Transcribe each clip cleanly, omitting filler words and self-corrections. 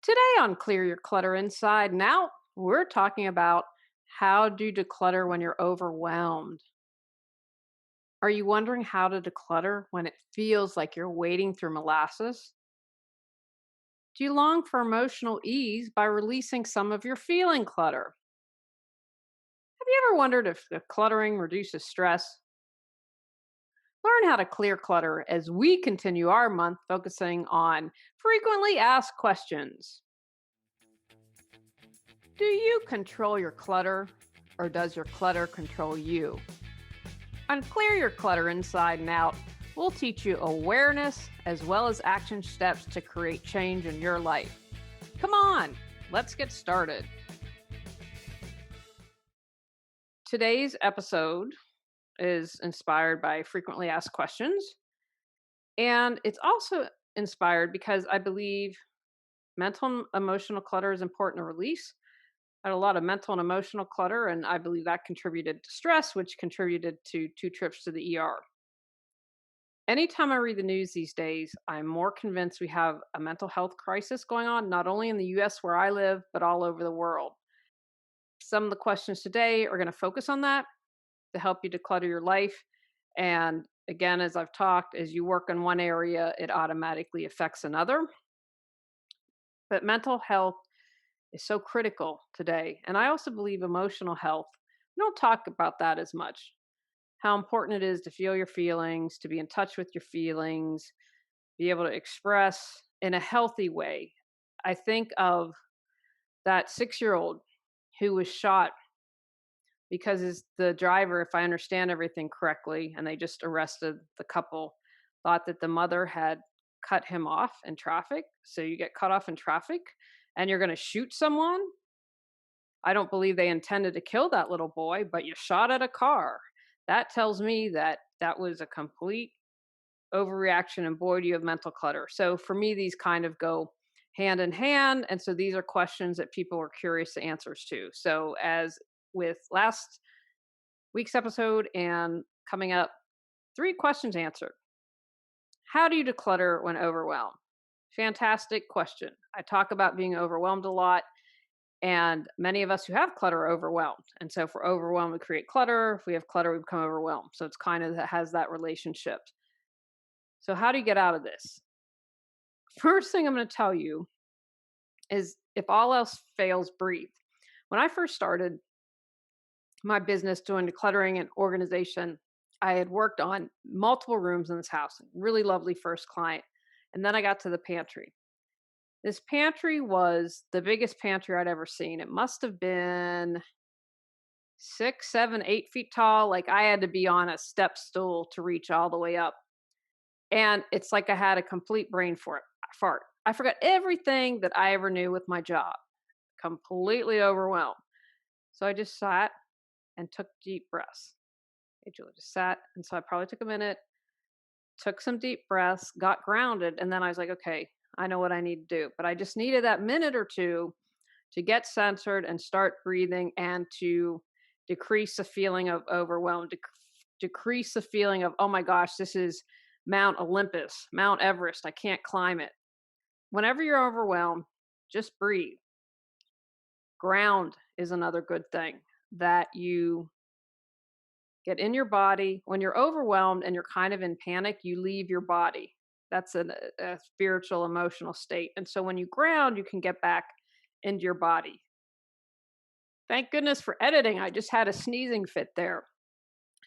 Today on Clear Your Clutter Inside and Out, we're talking about how to declutter when you're overwhelmed. Are you wondering how to declutter when it feels like you're wading through molasses? Do you long for emotional ease by releasing some of your feeling clutter? Have you ever wondered if decluttering reduces stress? Learn how to clear clutter as we continue our month focusing on frequently asked questions. Do you control your clutter or does your clutter control you? On Clear Your Clutter Inside and Out, we'll teach you awareness as well as action steps to create change in your life. Come on, let's get started. Today's episode is inspired by frequently asked questions, and it's also inspired because I believe mental and emotional clutter is important to release. I had a lot of mental and emotional clutter, and I believe that contributed to stress, which contributed to 2 trips to the ER. Anytime I read the news these days, I'm more convinced we have a mental health crisis going on, not only in the US where I live, but all over the world. Some of the questions today are going to focus on that to help you declutter your life. And again, as I've talked, as you work in one area, it automatically affects another. But mental health is so critical today. And I also believe emotional health, we don't talk about that as much. How important it is to feel your feelings, to be in touch with your feelings, be able to express in a healthy way. I think of that 6 year old who was shot because the driver, if I understand everything correctly, and they just arrested the couple, thought that the mother had cut him off in traffic. So you get cut off in traffic and you're going to shoot someone. I don't believe they intended to kill that little boy, but you shot at a car. That tells me that that was a complete overreaction, and boy, do you have mental clutter. So for me, these kind of go hand in hand. And so these are questions that people are curious the answers to. So as with last week's episode and coming up, 3 questions answered. How do you declutter when overwhelmed? Fantastic question. I talk about being overwhelmed a lot. And many of us who have clutter are overwhelmed. And so if we're overwhelmed, we create clutter. If we have clutter, we become overwhelmed. So it's kind of that has that relationship. So how do you get out of this? First thing I'm going to tell you is if all else fails, breathe. When I first started my business doing decluttering and organization, I had worked on multiple rooms in this house, really lovely first client. And then I got to the pantry. This pantry was the biggest pantry I'd ever seen. It must have been 6, 7, 8 feet tall. Like I had to be on a step stool to reach all the way up. And it's like I had a complete brain fart. I forgot everything that I ever knew with my job, completely overwhelmed. So I just sat and took deep breaths. Hey, Julie, just sat. And so I probably took a minute, took some deep breaths, got grounded. And then I was like, okay, I know what I need to do. But I just needed that minute or two to get centered and start breathing and to decrease the feeling of overwhelm, decrease the feeling of, oh my gosh, this is Mount Olympus, Mount Everest. I can't climb it. Whenever you're overwhelmed, just breathe. Ground is another good thing that you get in your body. When you're overwhelmed and you're kind of in panic, you leave your body. That's a spiritual, emotional state. And so when you ground, you can get back into your body. Thank goodness for editing. I just had a sneezing fit there.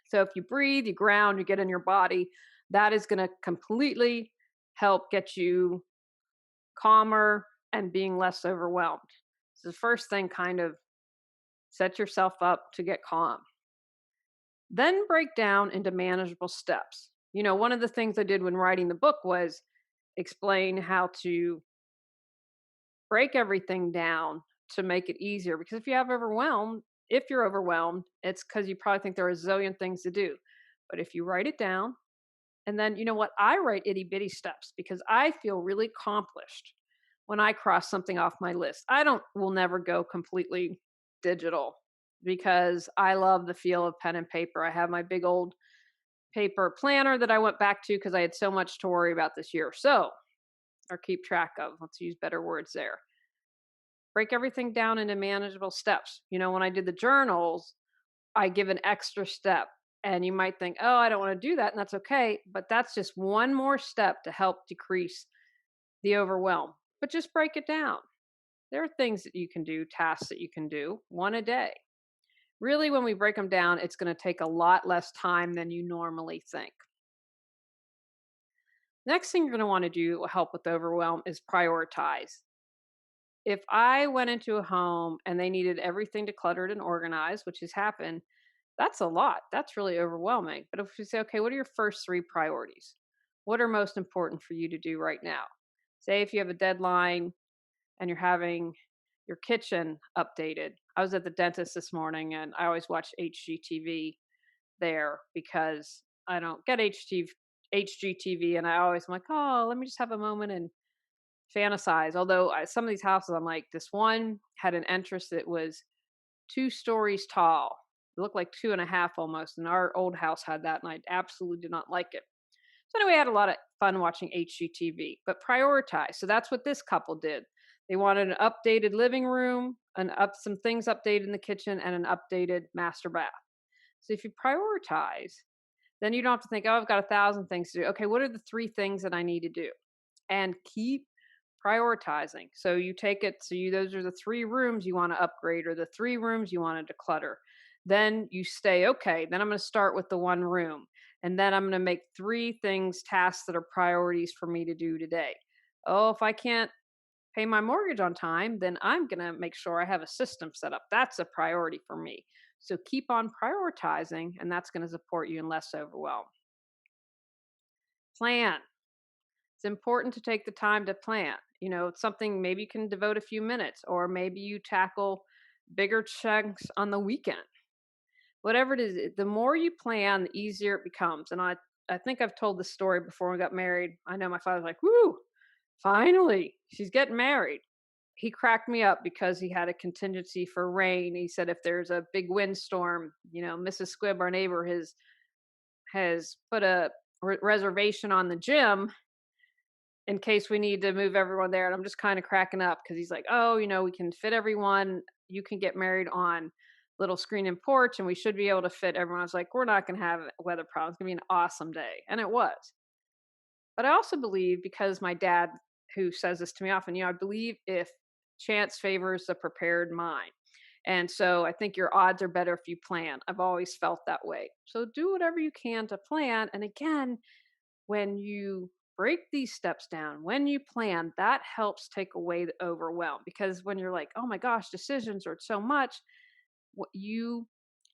So if you breathe, you ground, you get in your body, that is going to completely help get you calmer and being less overwhelmed. So the first thing, kind of set yourself up to get calm. Then break down into manageable steps. You know, one of the things I did when writing the book was explain how to break everything down to make it easier. Because if you're overwhelmed, it's because you probably think there are a zillion things to do. But if you write it down, and then you know what? I write itty bitty steps because I feel really accomplished when I cross something off my list. Will never go completely digital because I love the feel of pen and paper. I have my big old paper planner that I went back to because I had so much to worry about this year. So, or keep track of, let's use better words there. break everything down into manageable steps. When I did the journals, I give an extra step. And you might think, oh, I don't want to do that. And that's okay. But that's just one more step to help decrease the overwhelm. But just break it down. There are things that you can do, tasks that you can do, one a day. Really, when we break them down, it's going to take a lot less time than you normally think. Next thing you're going to want to do that will help with overwhelm is prioritize. If I went into a home and they needed everything decluttered and organized, which has happened, that's a lot. That's really overwhelming. But if you say, okay, what are your first three priorities? What are most important for you to do right now? Say if you have a deadline and you're having your kitchen updated. I was at the dentist this morning and I always watch HGTV there because I don't get HGTV and I'm like, oh, let me just have a moment and fantasize. Although some of these houses, I'm like, this one had an entrance that was 2 stories tall. It looked like two and a half almost. And our old house had that, and I absolutely did not like it. So anyway, I had a lot of fun watching HGTV, but prioritize. So that's what this couple did. They wanted an updated living room, some things updated in the kitchen, and an updated master bath. So if you prioritize, then you don't have to think, oh, I've got 1,000 things to do. Okay, what are the 3 things that I need to do? And keep prioritizing. So you take it, those are the 3 rooms you want to upgrade or the 3 rooms you want to declutter. Then you stay, okay, then I'm going to start with the 1 room. And then I'm going to make 3 things, tasks that are priorities for me to do today. Oh, if I can't pay my mortgage on time, then I'm going to make sure I have a system set up. That's a priority for me. So keep on prioritizing, and that's going to support you in less overwhelm. Plan. It's important to take the time to plan. It's something maybe you can devote a few minutes, or maybe you tackle bigger chunks on the weekend. Whatever it is, the more you plan, the easier it becomes. And I think I've told this story before we got married. I know my father's like, woo, finally, she's getting married. He cracked me up because he had a contingency for rain. He said if there's a big windstorm, Mrs. Squibb, our neighbor, has put a reservation on the gym in case we need to move everyone there. And I'm just kind of cracking up because he's like, oh, we can fit everyone. You can get married on little screen and porch and we should be able to fit everyone. I was like, we're not going to have weather problems. It's going to be an awesome day. And it was. But I also believe, because my dad, who says this to me often, I believe if chance favors the prepared mind. And so I think your odds are better if you plan. I've always felt that way. So do whatever you can to plan. And again, when you break these steps down, when you plan, that helps take away the overwhelm. Because when you're like, oh my gosh, decisions are so much, you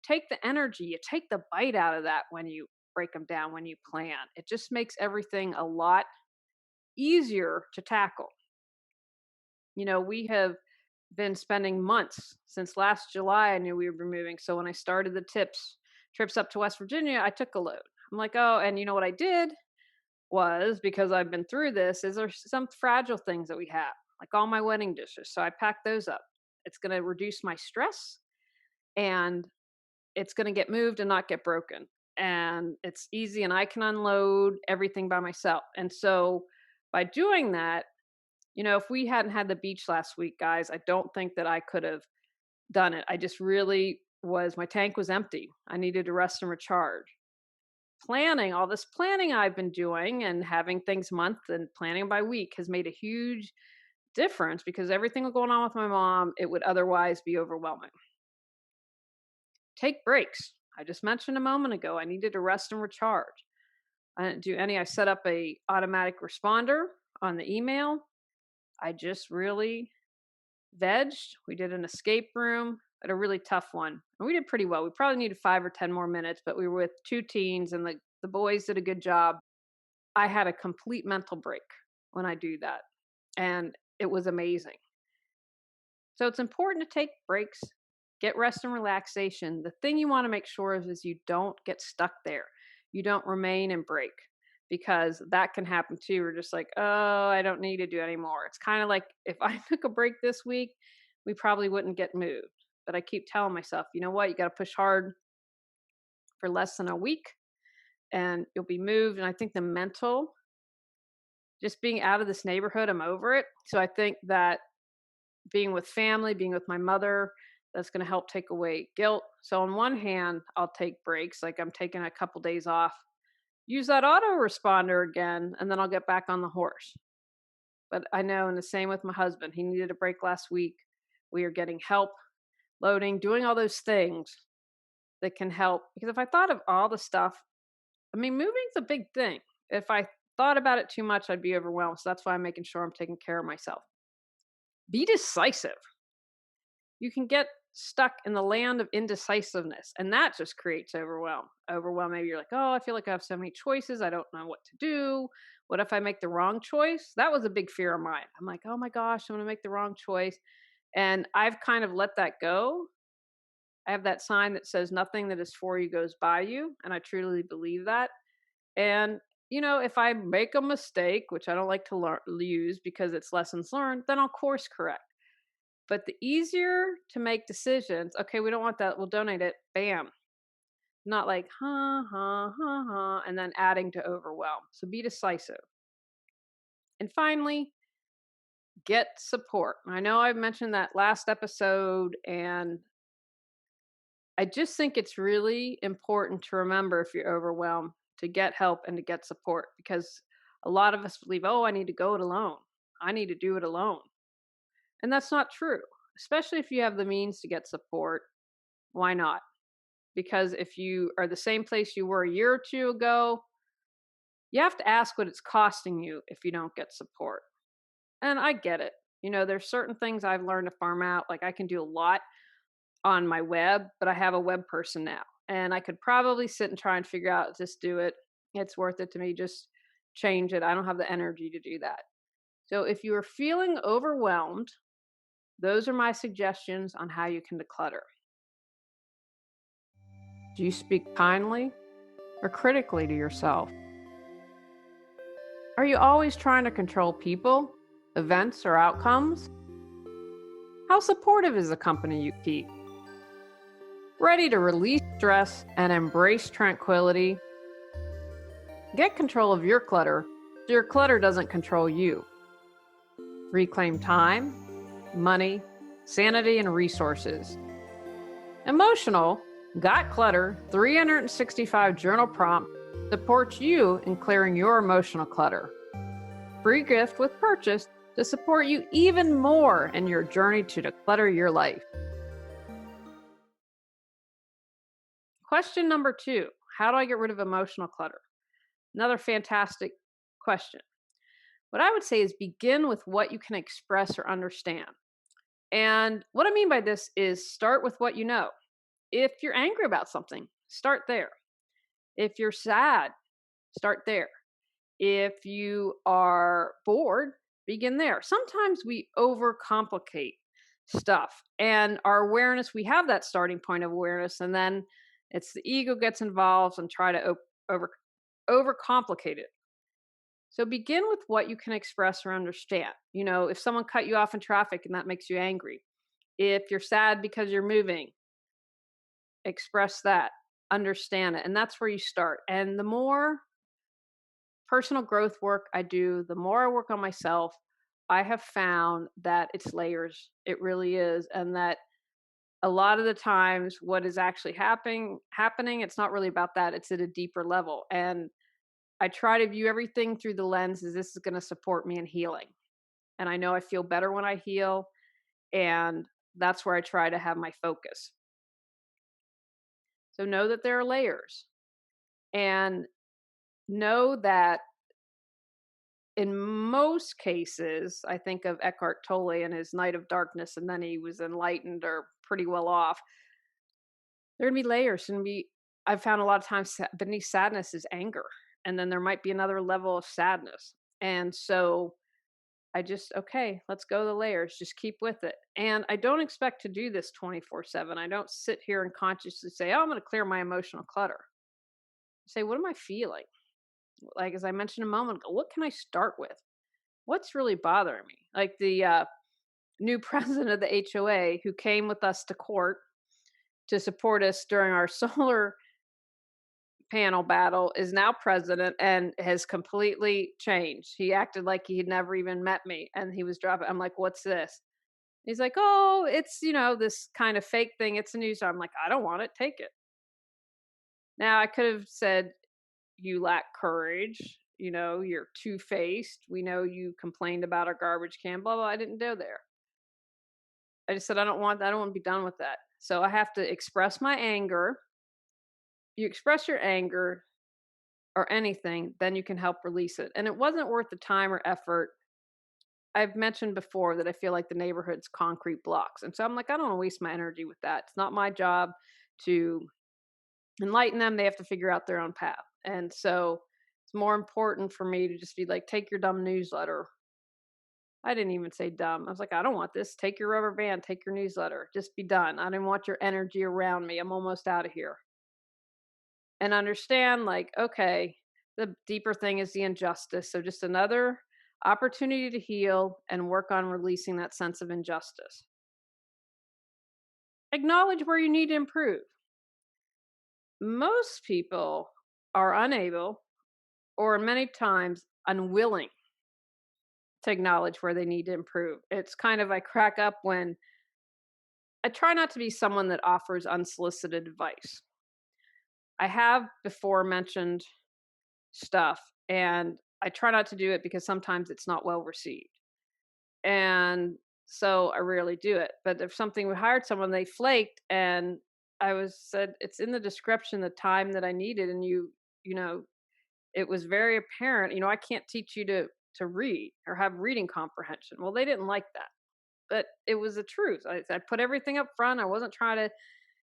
take the energy, you take the bite out of that when you break them down, when you plan. It just makes everything a lot easier to tackle. We have been spending months since last July. I knew we were moving. So when I started the trips up to West Virginia, I took a load. I'm like, oh, and you know what I did was, because I've been through this, is there's some fragile things that we have, like all my wedding dishes. So I packed those up. It's going to reduce my stress, and it's going to get moved and not get broken. And it's easy, and I can unload everything by myself. And so by doing that, if we hadn't had the beach last week, guys, I don't think that I could have done it. I just really my tank was empty. I needed to rest and recharge. All this planning I've been doing and having things month and planning by week has made a huge difference, because everything going on with my mom, it would otherwise be overwhelming. Take breaks. I just mentioned a moment ago, I needed to rest and recharge. I didn't do any. I set up a automatic responder on the email. I just really vegged. We did an escape room, but a really tough one. And we did pretty well. We probably needed 5 or 10 more minutes, but we were with 2 teens and the boys did a good job. I had a complete mental break when I do that. And it was amazing. So it's important to take breaks, get rest and relaxation. The thing you want to make sure is you don't get stuck there. You don't remain and break, because that can happen too. We're just like, oh, I don't need to do anymore. It's kind of like, if I took a break this week, we probably wouldn't get moved. But I keep telling myself, you know what? You got to push hard for less than a week and you'll be moved. And I think the mental, just being out of this neighborhood, I'm over it. So I think that being with family, being with my mother, that's going to help take away guilt. So on one hand, I'll take breaks, like I'm taking a couple days off, use that autoresponder again, and then I'll get back on the horse. But I know, and the same with my husband. He needed a break last week. We are getting help, loading, doing all those things that can help. Because if I thought of all the stuff, I mean, moving's a big thing. If I thought about it too much, I'd be overwhelmed. So that's why I'm making sure I'm taking care of myself. Be decisive. You can get stuck in the land of indecisiveness, and that just creates overwhelm. Maybe you're like, oh, I feel like I have so many choices, I don't know what to do. What if I make the wrong choice? That was a big fear of mine. I'm like, oh my gosh, I'm going to make the wrong choice. And I've kind of let that go. I have that sign that says nothing that is for you goes by you, and I truly believe that. And if I make a mistake, which I don't like to use because it's lessons learned, then I'll course correct. But the easier to make decisions, okay, we don't want that, we'll donate it, bam. Not like, and then adding to overwhelm. So be decisive. And finally, get support. I know I've mentioned that last episode, and I just think it's really important to remember if you're overwhelmed to get help and to get support, because a lot of us believe, oh, I need to go it alone. I need to do it alone. And that's not true, especially if you have the means to get support. Why not? Because if you are the same place you were a year or two ago, you have to ask what it's costing you if you don't get support. And I get it. There's certain things I've learned to farm out. Like I can do a lot on my web, but I have a web person now. And I could probably sit and try and figure out, just do it. It's worth it to me. Just change it. I don't have the energy to do that. So if you are feeling overwhelmed, those are my suggestions on how you can declutter. Do you speak kindly or critically to yourself? Are you always trying to control people, events, or outcomes? How supportive is the company you keep? Ready to release stress and embrace tranquility? Get control of your clutter so your clutter doesn't control you. Reclaim time, money, sanity, and resources. Emotional Got Clutter 365 journal prompt supports you in clearing your emotional clutter. Free gift with purchase to support you even more in your journey to declutter your life. Question number 2, how do I get rid of emotional clutter? Another fantastic question. What I would say is begin with what you can express or understand. And what I mean by this is start with what you know. If you're angry about something, start there. If you're sad, start there. If you are bored, begin there. Sometimes we overcomplicate stuff, and our awareness, we have that starting point of awareness, and then it's the ego gets involved and try to overcomplicate it. So begin with what you can express or understand. If someone cut you off in traffic and that makes you angry, if you're sad because you're moving, express that, understand it. And that's where you start. And the more personal growth work I do, the more I work on myself, I have found that it's layers. It really is. And that a lot of the times what is actually happening, it's not really about that. It's at a deeper level. And I try to view everything through the lens is this is going to support me in healing. And I know I feel better when I heal. And that's where I try to have my focus. So know that there are layers, and know that in most cases, I think of Eckhart Tolle and his Night of Darkness, and then he was enlightened or pretty well off. There are going to be layers, and I've found a lot of times beneath sadness is anger, and then there might be another level of sadness. And so okay, let's go the layers, just keep with it. And I don't expect to do this 24/7. I don't sit here and consciously say, oh, I'm going to clear my emotional clutter. Say, what am I feeling? Like, as I mentioned a moment ago, what can I start with? What's really bothering me? Like the new president of the HOA who came with us to court to support us during our solar panel battle is now president and has completely changed. He acted like he had never even met me, and he was dropping. I'm like, what's this? He's like, "Oh, it's, this kind of fake thing. It's a news." I'm like, "I don't want it. Take it." Now, I could have said, "You lack courage. You're two-faced. We know you complained about our garbage can, blah, blah." I didn't go there. I just said, I don't want to be done with that. So I have to express my anger. You express your anger or anything, then you can help release it. And it wasn't worth the time or effort. I've mentioned before that I feel like the neighborhood's concrete blocks. And so I'm like, I don't want to waste my energy with that. It's not my job to enlighten them. They have to figure out their own path. And so it's more important for me to just be like, take your dumb newsletter. I didn't even say dumb. I was like, I don't want this. Take your rubber band, take your newsletter. Just be done. I didn't want your energy around me. I'm almost out of here. And understand, like, okay, the deeper thing is the injustice. So just another opportunity to heal and work on releasing that sense of injustice. Acknowledge where you need to improve. Most people are unable or many times unwilling to acknowledge where they need to improve. It's kind of, I crack up when I try not to be someone that offers unsolicited advice. I have before mentioned stuff, and I try not to do it because sometimes it's not well received. And so I rarely do it. But if something we hired someone, they flaked, and I was said it's in the description the time that I needed, and you know, it was very apparent. I can't teach you to read or have reading comprehension. Well, they didn't like that, but it was the truth. I put everything up front. I wasn't trying to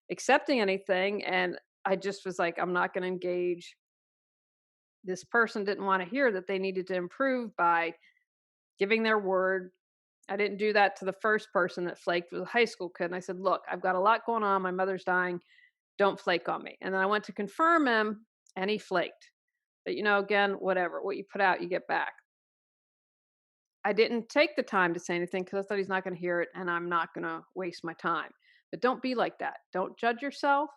accepting anything, and I just was like, I'm not going to engage. This person didn't want to hear that they needed to improve by giving their word. I didn't do that to the first person that flaked, was a high school kid. And I said, look, I've got a lot going on. My mother's dying. Don't flake on me. And then I went to confirm him, and he flaked. But, again, whatever. What you put out, you get back. I didn't take the time to say anything because I thought he's not going to hear it, and I'm not going to waste my time. But don't be like that. Don't judge yourself.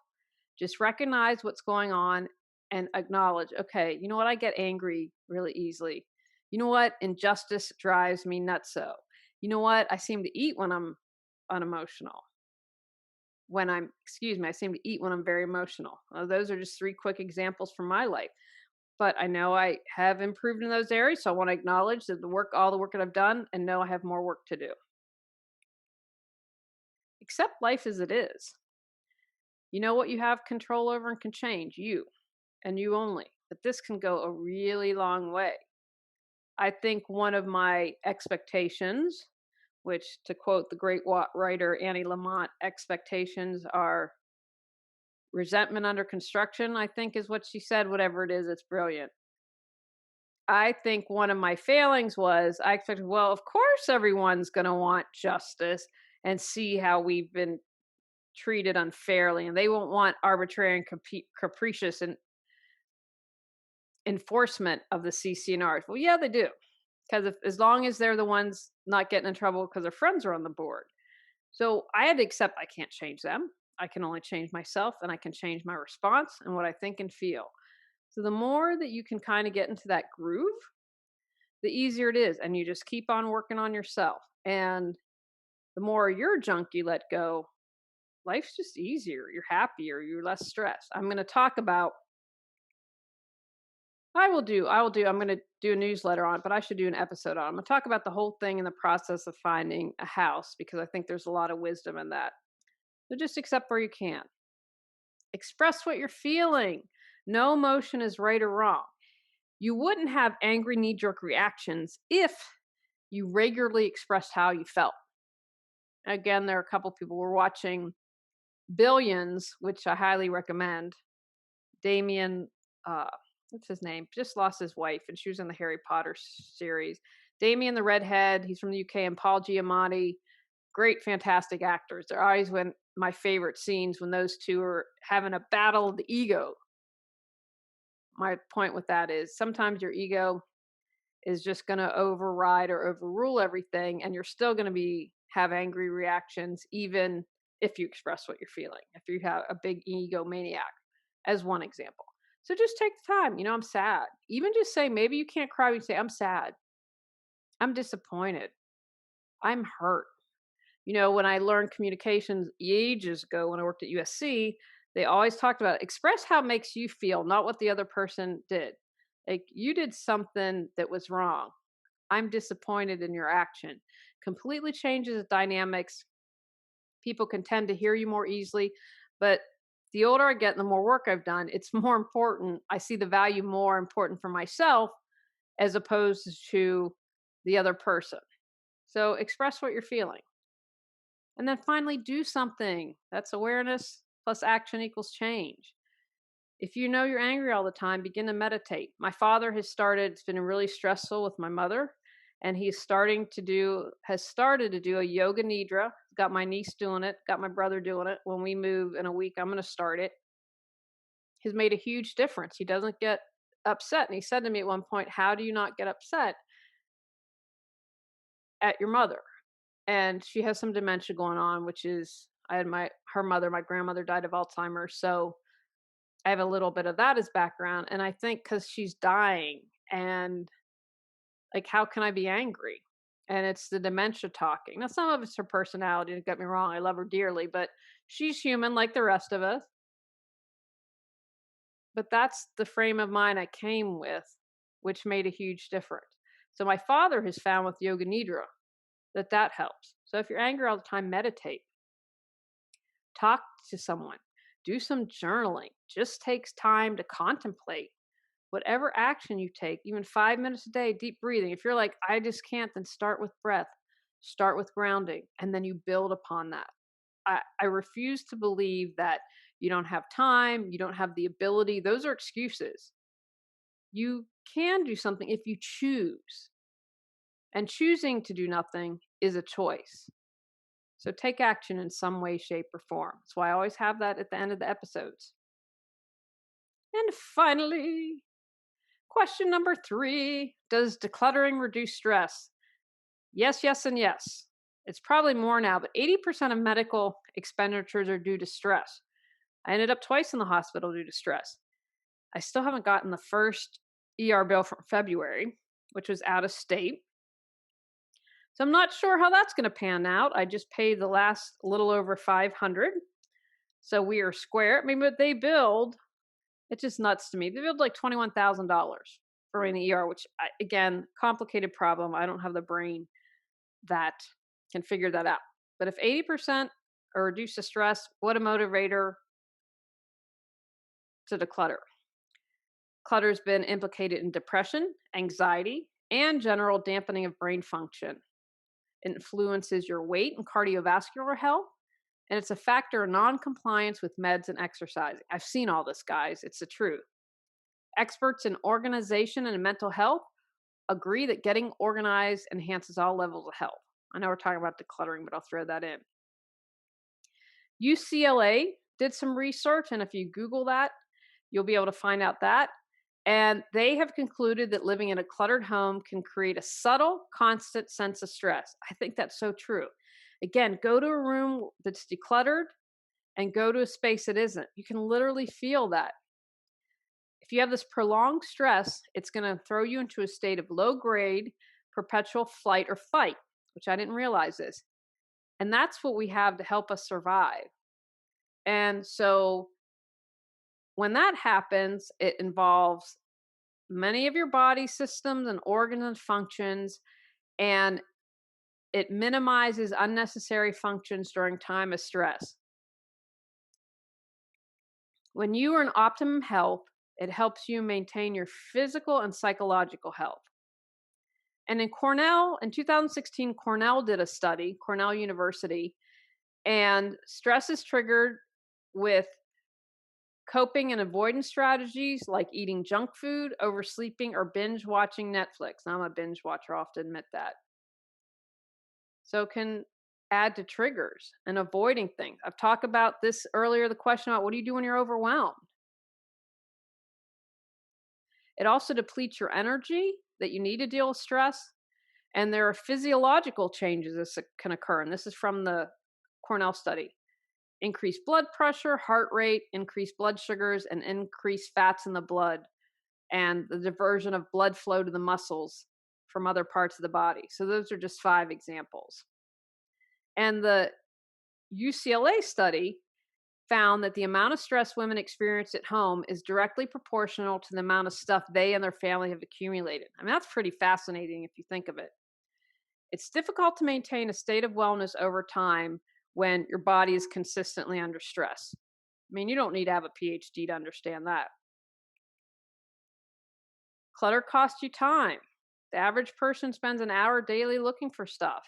Just recognize what's going on and acknowledge, okay, you know what? I get angry really easily. You know what? Injustice drives me nuts. So, you know what? I seem to eat when I'm unemotional. I seem to eat when I'm very emotional. Those are just three quick examples from my life. But I know I have improved in those areas. So I want to acknowledge that all the work that I've done, and know I have more work to do. Accept life as it is. You know what you have control over and can change? You, and you only. But this can go a really long way. I think one of my expectations, which, to quote the great writer Annie Lamott, expectations are resentment under construction, I think is what she said. Whatever it is, it's brilliant. I think one of my failings was I expected, well, of course, everyone's going to want justice and see how we've been treated unfairly, and they won't want arbitrary and capricious and enforcement of the CCNRs. Well, yeah, they do. Because as long as they're the ones not getting in trouble because their friends are on the board. So I had to accept I can't change them. I can only change myself, and I can change my response and what I think and feel. So the more that you can kind of get into that groove, the easier it is. And you just keep on working on yourself. And the more your junk you let go, life's just easier. You're happier. You're less stressed. I'm going to talk about I'm going to do a newsletter on it, but I should do an episode on it. I'm going to talk about the whole thing in the process of finding a house because I think there's a lot of wisdom in that. So just accept where you can. Express what you're feeling. No emotion is right or wrong. You wouldn't have angry knee-jerk reactions if you regularly expressed how you felt. Again, there are a couple people we're watching Billions, which I highly recommend. Damien, what's his name? Just lost his wife, and she was in the Harry Potter series. Damien the redhead, he's from the UK, and Paul Giamatti, great, fantastic actors. They're always my favorite scenes when those two are having a battle of the ego. My point with that is sometimes your ego is just going to override or overrule everything, and you're still going to have angry reactions, even if you express what you're feeling. If you have a big egomaniac, as one example. So just take the time. I'm sad. Even just say, maybe you can't cry. You say, I'm sad. I'm disappointed. I'm hurt. When I learned communications ages ago when I worked at USC, they always talked about express how it makes you feel, not what the other person did. Like you did something that was wrong. I'm disappointed in your action. Completely changes the dynamics. People can tend to hear you more easily, but the older I get and the more work I've done, it's more important. I see the value more important for myself as opposed to the other person. So express what you're feeling. And then finally, do something. That's awareness plus action equals change. If you know you're angry all the time, begin to meditate. My father it's been really stressful with my mother, and has started to do a yoga nidra. Got my niece doing it, got my brother doing it. When we move in a week, I'm going to start it. Has made a huge difference. He doesn't get upset. And he said to me at one point, "How do you not get upset at your mother?" And she has some dementia going on, which is I had my grandmother died of Alzheimer's, so I have a little bit of that as background. And I think because she's dying, and like, how can I be angry? And it's the dementia talking. Now, some of it's her personality. Don't get me wrong, I love her dearly, but she's human like the rest of us. But that's the frame of mind I came with, which made a huge difference. So my father has found with Yoga Nidra that helps. So if you're angry all the time, meditate, talk to someone, do some journaling. Just takes time to contemplate whatever action you take, even 5 minutes a day, deep breathing. If you're like, I just can't, then start with breath, start with grounding, and then you build upon that. I refuse to believe that you don't have time, you don't have the ability. Those are excuses. You can do something if you choose, and choosing to do nothing is a choice. So take action in some way, shape, or form. That's why I always have that at the end of the episodes. And finally, question number 3: does decluttering reduce stress? Yes, yes, and yes. It's probably more now, but 80% of medical expenditures are due to stress. I ended up twice in the hospital due to stress. I still haven't gotten the first ER bill from February, which was out of state. So I'm not sure how that's going to pan out. I just paid the last little over 500. So we are square. I mean, but they billed, it's just nuts to me. They billed like $21,000 for an ER, which again, complicated problem. I don't have the brain that can figure that out. But if 80% are reduced to stress, what a motivator to declutter. Clutter's been implicated in depression, anxiety, and general dampening of brain function. It influences your weight and cardiovascular health, and it's a factor of non-compliance with meds and exercising. I've seen all this, guys. It's the truth. Experts in organization and mental health agree that getting organized enhances all levels of health. I know we're talking about decluttering, but I'll throw that in. UCLA did some research, and if you Google that, you'll be able to find out that. And they have concluded that living in a cluttered home can create a subtle, constant sense of stress. I think that's so true. Again, go to a room that's decluttered and go to a space that isn't. You can literally feel that. If you have this prolonged stress, it's going to throw you into a state of low grade, perpetual flight or fight, which I didn't realize this. And that's what we have to help us survive. And so when that happens, it involves many of your body systems and organs and functions, and it minimizes unnecessary functions during time of stress. When you are in optimum health, it helps you maintain your physical and psychological health. And in 2016, Cornell did a study, Cornell University, and stress is triggered with coping and avoidance strategies like eating junk food, oversleeping, or binge watching Netflix. I'm a binge watcher, I'll have to admit that. So it can add to triggers and avoiding things. I've talked about this earlier, the question about what do you do when you're overwhelmed? It also depletes your energy that you need to deal with stress. And there are physiological changes that can occur. And this is from the Cornell study. Increased blood pressure, heart rate, increased blood sugars, and increased fats in the blood, and the diversion of blood flow to the muscles from other parts of the body. So those are just 5 examples. And the UCLA study found that the amount of stress women experience at home is directly proportional to the amount of stuff they and their family have accumulated. I mean, that's pretty fascinating if you think of it. It's difficult to maintain a state of wellness over time when your body is consistently under stress. I mean, you don't need to have a PhD to understand that. Clutter costs you time. The average person spends an hour daily looking for stuff.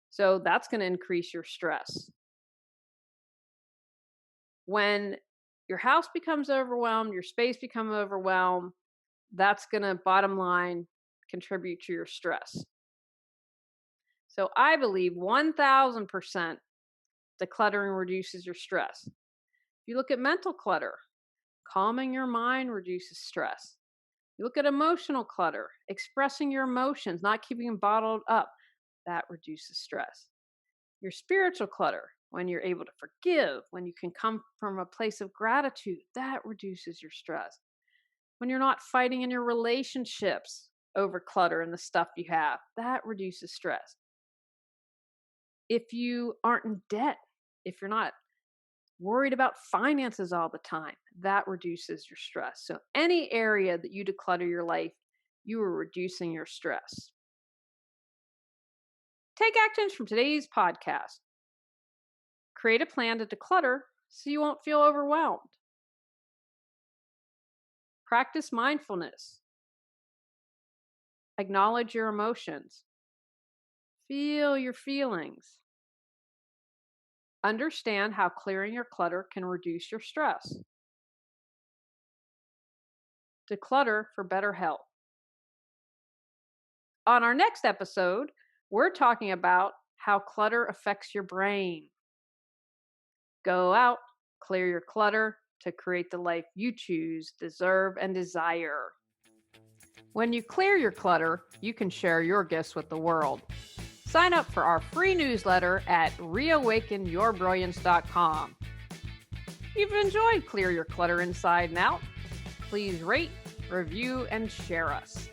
So that's going to increase your stress. When your house becomes overwhelmed, your space becomes overwhelmed, that's going to, bottom line, contribute to your stress. So I believe 1000% decluttering reduces your stress. If you look at mental clutter, calming your mind reduces stress. You look at emotional clutter, expressing your emotions, not keeping them bottled up, that reduces stress. Your spiritual clutter, when you're able to forgive, when you can come from a place of gratitude, that reduces your stress. When you're not fighting in your relationships over clutter and the stuff you have, that reduces stress. If you aren't in debt, if you're not worried about finances all the time, that reduces your stress. So any area that you declutter your life, you are reducing your stress. Take actions from today's podcast. Create a plan to declutter so you won't feel overwhelmed. Practice mindfulness. Acknowledge your emotions. Feel your feelings. Understand how clearing your clutter can reduce your stress. Declutter for better health. On our next episode, we're talking about how clutter affects your brain. Go out, clear your clutter to create the life you choose, deserve, and desire. When you clear your clutter, you can share your gifts with the world. Sign up for our free newsletter at reawakenyourbrilliance.com. If you've enjoyed Clear Your Clutter Inside and Out, please rate, review, and share us.